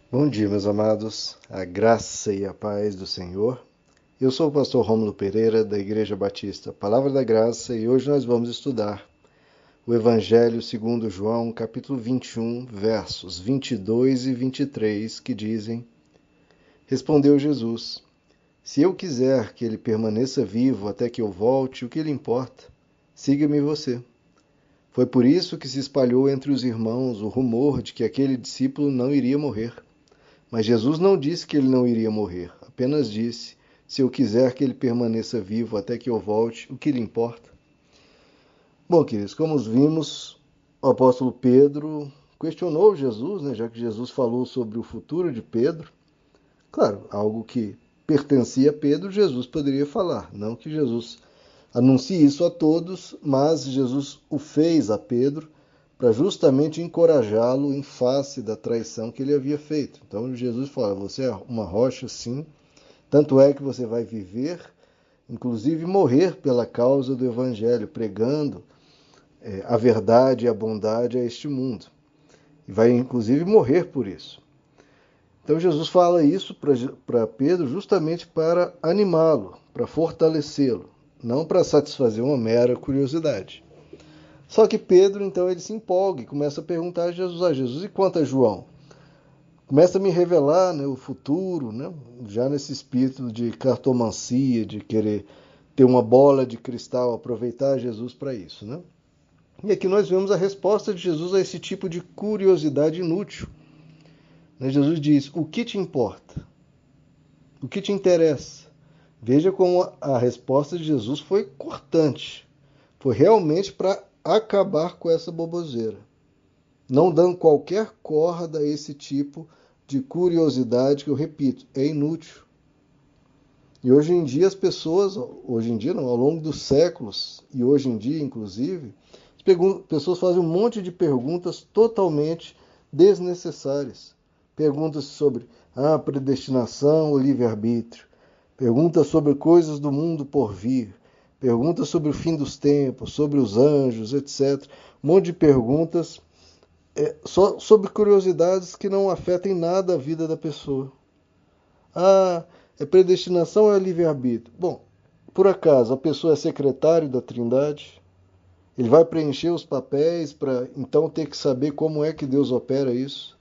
Bom dia, meus amados, a graça e a paz do Senhor. Eu sou o pastor Rômulo Pereira, da Igreja Batista Palavra da Graça, e hoje nós vamos estudar o Evangelho segundo João, capítulo 21, versos 22 e 23, que dizem: Respondeu Jesus: Se eu quiser que ele permaneça vivo até que eu volte, o que lhe importa? Siga-me você. Foi por isso que se espalhou entre os irmãos o rumor de que aquele discípulo não iria morrer. Mas Jesus não disse que ele não iria morrer, apenas disse: se eu quiser que ele permaneça vivo até que eu volte, o que lhe importa? Bom, queridos, como vimos, o apóstolo Pedro questionou Jesus, já que Jesus falou sobre o futuro de Pedro. Claro, algo que pertencia a Pedro, Jesus poderia falar. Não que Jesus anuncie isso a todos, mas Jesus o fez a Pedro para justamente encorajá-lo em face da traição que ele havia feito. Então Jesus fala: você é uma rocha, sim, tanto é que você vai viver, inclusive morrer pela causa do Evangelho, pregando a verdade e a bondade a este mundo. E vai inclusive morrer por isso. Então Jesus fala isso para Pedro justamente para animá-lo, para fortalecê-lo, não para satisfazer uma mera curiosidade. Só que Pedro, então, ele se empolga e começa a perguntar a Jesus, e quanto a João? Começa a me revelar, o futuro, já nesse espírito de cartomancia, de querer ter uma bola de cristal, aproveitar Jesus para isso. E aqui nós vemos a resposta de Jesus a esse tipo de curiosidade inútil. Jesus diz: o que te importa? O que te interessa? Veja como a resposta de Jesus foi cortante. Foi realmente para acabar com essa boboseira, não dando qualquer corda a esse tipo de curiosidade que, eu repito, é inútil. E hoje em dia as pessoas, hoje em dia não, ao longo dos séculos, e hoje em dia inclusive, as pessoas fazem um monte de perguntas totalmente desnecessárias. Perguntas sobre a predestinação ou livre-arbítrio, perguntas sobre coisas do mundo por vir, perguntas sobre o fim dos tempos, sobre os anjos, etc. Um monte de perguntas só sobre curiosidades que não afetam em nada a vida da pessoa. Ah, é predestinação ou é livre-arbítrio? Bom, por acaso a pessoa é secretário da Trindade? Ele vai preencher os papéis para então ter que saber como é que Deus opera isso?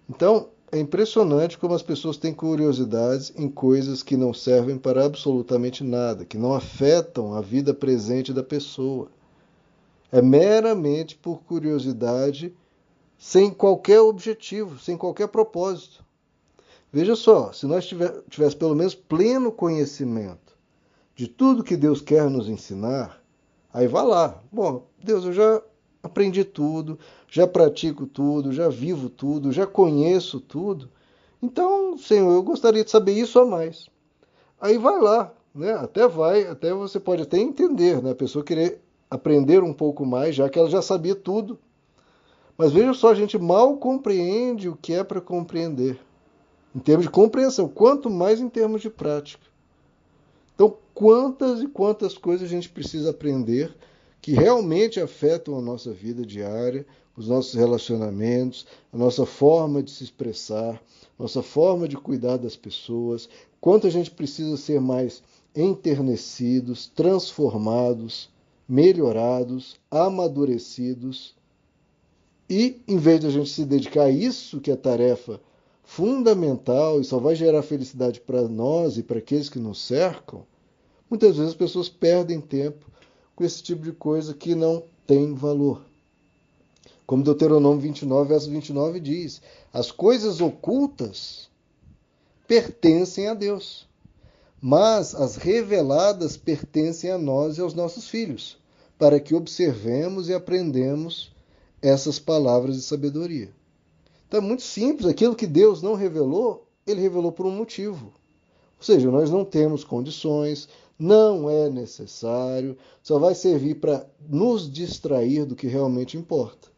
Então, é impressionante como as pessoas têm curiosidades em coisas que não servem para absolutamente nada, que não afetam a vida presente da pessoa. É meramente por curiosidade, sem qualquer objetivo, sem qualquer propósito. Veja só, se nós tivéssemos pelo menos pleno conhecimento de tudo que Deus quer nos ensinar, aí vá lá. Bom, Deus, eu já aprendi tudo, já pratico tudo, já vivo tudo, já conheço tudo. Então, Senhor, eu gostaria de saber isso a mais. Aí vai lá, até você pode até entender, A pessoa querer aprender um pouco mais, já que ela já sabia tudo. Mas veja só, a gente mal compreende o que é para compreender. Em termos de compreensão, quanto mais em termos de prática. Então, quantas e quantas coisas a gente precisa aprender que realmente afetam a nossa vida diária, os nossos relacionamentos, a nossa forma de se expressar, nossa forma de cuidar das pessoas, quanto a gente precisa ser mais enternecidos, transformados, melhorados, amadurecidos. E, em vez de a gente se dedicar a isso, que é tarefa fundamental e só vai gerar felicidade para nós e para aqueles que nos cercam, muitas vezes as pessoas perdem tempo com esse tipo de coisa que não tem valor. Como Deuteronômio 29, verso 29 diz: as coisas ocultas pertencem a Deus, mas as reveladas pertencem a nós e aos nossos filhos, para que observemos e aprendemos essas palavras de sabedoria. Então é muito simples, aquilo que Deus não revelou, ele revelou por um motivo. Ou seja, nós não temos condições, não é necessário, só vai servir para nos distrair do que realmente importa.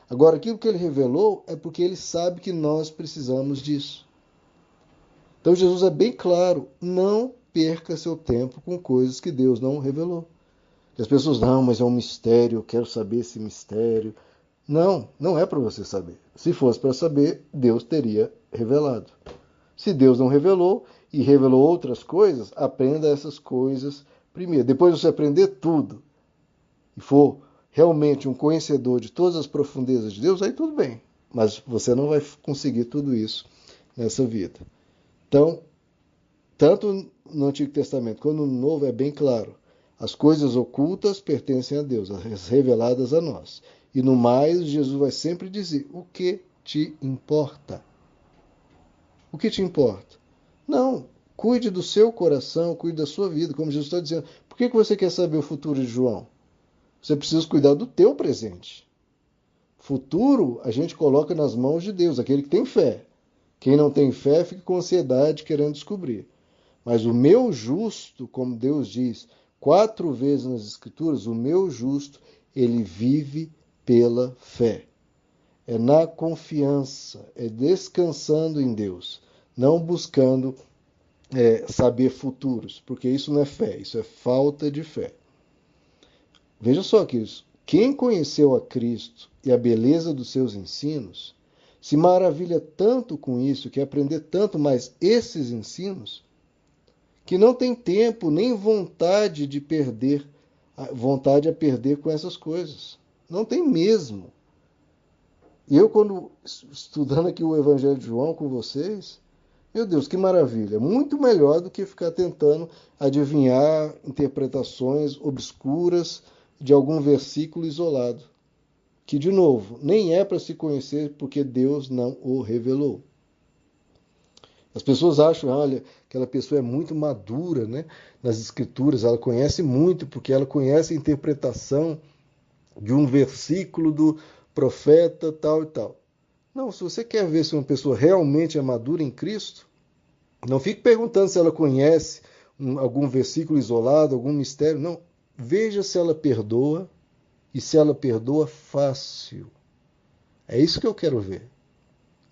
Agora, aquilo que ele revelou é porque ele sabe que nós precisamos disso. Então Jesus é bem claro, não perca seu tempo com coisas que Deus não revelou. E as pessoas, não, mas é um mistério, eu quero saber esse mistério. Não, não é para você saber. Se fosse para saber, Deus teria revelado. Se Deus não revelou e revelou outras coisas, aprenda essas coisas primeiro. Depois de você aprender tudo e for realmente um conhecedor de todas as profundezas de Deus, aí tudo bem. Mas você não vai conseguir tudo isso nessa vida. Então, tanto no Antigo Testamento quanto no Novo é bem claro. As coisas ocultas pertencem a Deus, as reveladas a nós. E no mais, Jesus vai sempre dizer: o que te importa? O que te importa? Não, cuide do seu coração, cuide da sua vida, como Jesus está dizendo. Por que você quer saber o futuro de João? Você precisa cuidar do teu presente. Futuro a gente coloca nas mãos de Deus, aquele que tem fé. Quem não tem fé fica com ansiedade querendo descobrir. Mas o meu justo, como Deus diz 4 vezes nas Escrituras, o meu justo, ele vive pela fé. É na confiança, é descansando em Deus, não buscando saber futuros, porque isso não é fé, isso é falta de fé. Veja só, queridos, quem conheceu a Cristo e a beleza dos seus ensinos, se maravilha tanto com isso, quer aprender tanto mais esses ensinos, que não tem tempo nem vontade de perder, vontade a perder com essas coisas. Não tem mesmo. E eu, quando estudando aqui o Evangelho de João com vocês, meu Deus, que maravilha! Muito melhor do que ficar tentando adivinhar interpretações obscuras de algum versículo isolado. Que, de novo, nem é para se conhecer porque Deus não o revelou. As pessoas acham, olha, aquela pessoa é muito madura, né, nas Escrituras, ela conhece muito porque ela conhece a interpretação de um versículo do profeta tal e tal. Não, se você quer ver se uma pessoa realmente é madura em Cristo, não fique perguntando se ela conhece algum versículo isolado, algum mistério. Não, veja se ela perdoa e se ela perdoa fácil. É isso que eu quero ver.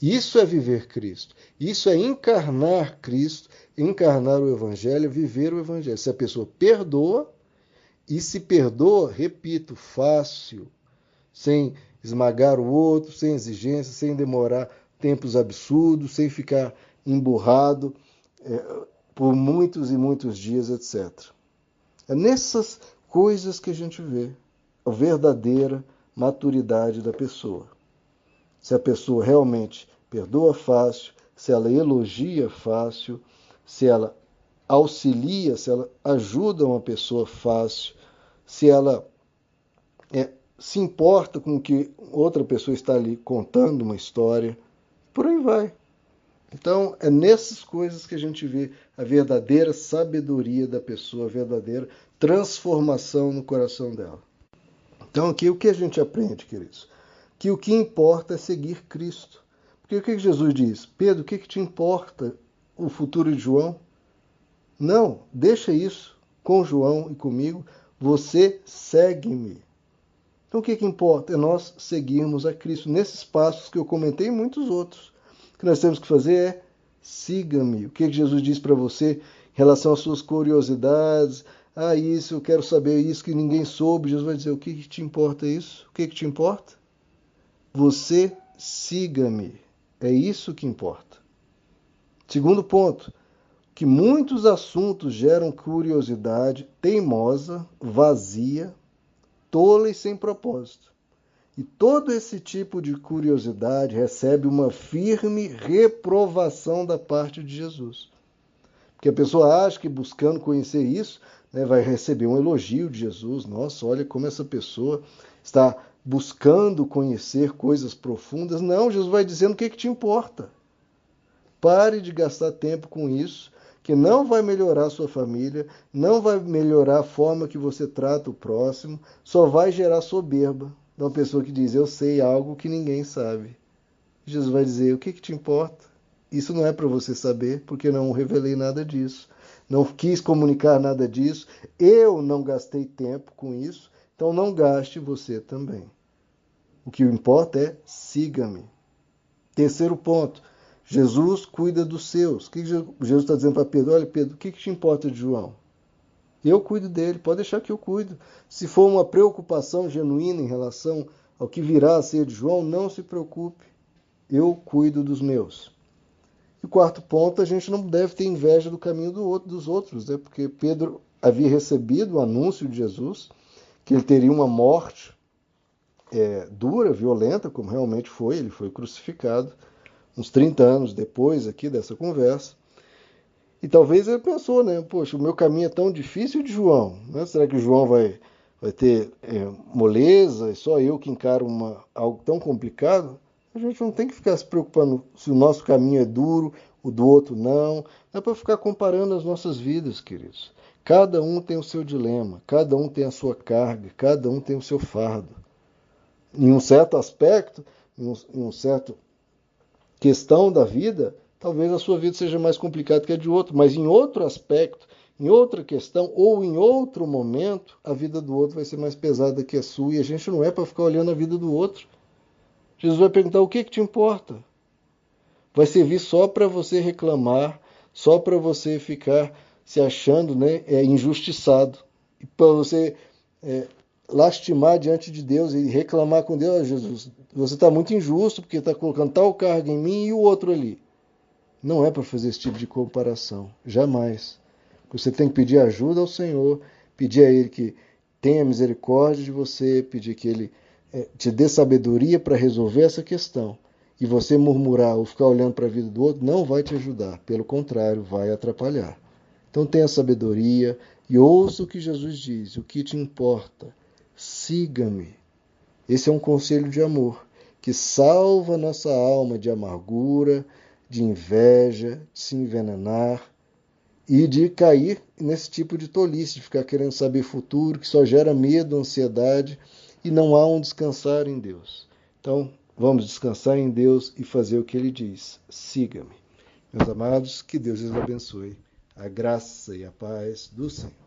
Isso é viver Cristo. Isso é encarnar Cristo, encarnar o Evangelho, viver o Evangelho. Se a pessoa perdoa, e se perdoa, repito, fácil, sem esmagar o outro, sem exigência, sem demorar tempos absurdos, sem ficar emburrado por muitos e muitos dias, etc. É nessas coisas que a gente vê a verdadeira maturidade da pessoa. Se a pessoa realmente perdoa fácil, se ela elogia fácil, se ela auxilia, se ela ajuda uma pessoa fácil, se ela se importa com o que outra pessoa está ali contando uma história, por aí vai. Então, é nessas coisas que a gente vê a verdadeira sabedoria da pessoa, a verdadeira transformação no coração dela. Então, aqui o que a gente aprende, queridos? Que o que importa é seguir Cristo. Porque o que Jesus diz? Pedro, o que te importa o futuro de João? Não, deixa isso com João e comigo. Você segue-me. Então, o que importa? É nós seguirmos a Cristo nesses passos que eu comentei e muitos outros. O que nós temos que fazer é siga-me. O que Jesus diz para você em relação às suas curiosidades? Ah, isso, eu quero saber isso que ninguém soube. Jesus vai dizer, o que te importa isso? O que te importa? Você siga-me. É isso que importa. Segundo ponto, que muitos assuntos geram curiosidade teimosa, vazia, tola e sem propósito. E todo esse tipo de curiosidade recebe uma firme reprovação da parte de Jesus. Porque a pessoa acha que buscando conhecer isso, vai receber um elogio de Jesus. Nossa, olha como essa pessoa está buscando conhecer coisas profundas. Não, Jesus vai dizendo o que te importa. Pare de gastar tempo com isso, que não vai melhorar a sua família, não vai melhorar a forma que você trata o próximo, só vai gerar soberba de uma pessoa que diz, eu sei algo que ninguém sabe. Jesus vai dizer, o que te importa? Isso não é para você saber, porque não revelei nada disso. Não quis comunicar nada disso, eu não gastei tempo com isso, então não gaste você também. O que importa é, siga-me. Terceiro ponto, Jesus cuida dos seus. O que Jesus está dizendo para Pedro? Olha, Pedro, o que te importa de João? Eu cuido dele, pode deixar que eu cuido. Se for uma preocupação genuína em relação ao que virá a ser de João, não se preocupe. eu cuido dos meus. E o quarto ponto, a gente não deve ter inveja do caminho dos outros, né? Porque Pedro havia recebido o anúncio de Jesus, que ele teria uma morte dura, violenta, como realmente foi, ele foi crucificado, uns 30 anos depois aqui dessa conversa. E talvez ele pensou, né? Poxa, o meu caminho é tão difícil de João, né? Será que João vai ter moleza? É só eu que encaro algo tão complicado? A gente não tem que ficar se preocupando se o nosso caminho é duro, o do outro não. Não é para ficar comparando as nossas vidas, queridos. Cada um tem o seu dilema, cada um tem a sua carga, cada um tem o seu fardo. Em um certo aspecto, em um certo questão da vida, talvez a sua vida seja mais complicada que a de outro, mas em outro aspecto, em outra questão ou em outro momento, a vida do outro vai ser mais pesada que a sua e a gente não é para ficar olhando a vida do outro. Jesus vai perguntar o que te importa? Vai servir só para você reclamar, só para você ficar se achando, né, injustiçado. E para você lastimar diante de Deus e reclamar com Deus: Jesus, você está muito injusto porque está colocando tal carga em mim e o outro ali. Não é para fazer esse tipo de comparação, jamais. Você tem que pedir ajuda ao Senhor, pedir a Ele que tenha misericórdia de você, pedir que Ele te dê sabedoria para resolver essa questão. E você murmurar ou ficar olhando para a vida do outro não vai te ajudar, pelo contrário, vai atrapalhar. Então tenha sabedoria e ouça o que Jesus diz: o que te importa? Siga-me. Esse é um conselho de amor que salva nossa alma de amargura, de inveja, de se envenenar e de cair nesse tipo de tolice, de ficar querendo saber futuro, que só gera medo, ansiedade e não há um descansar em Deus. Então, vamos descansar em Deus e fazer o que Ele diz. Siga-me. Meus amados, que Deus os abençoe. A graça e a paz do Senhor.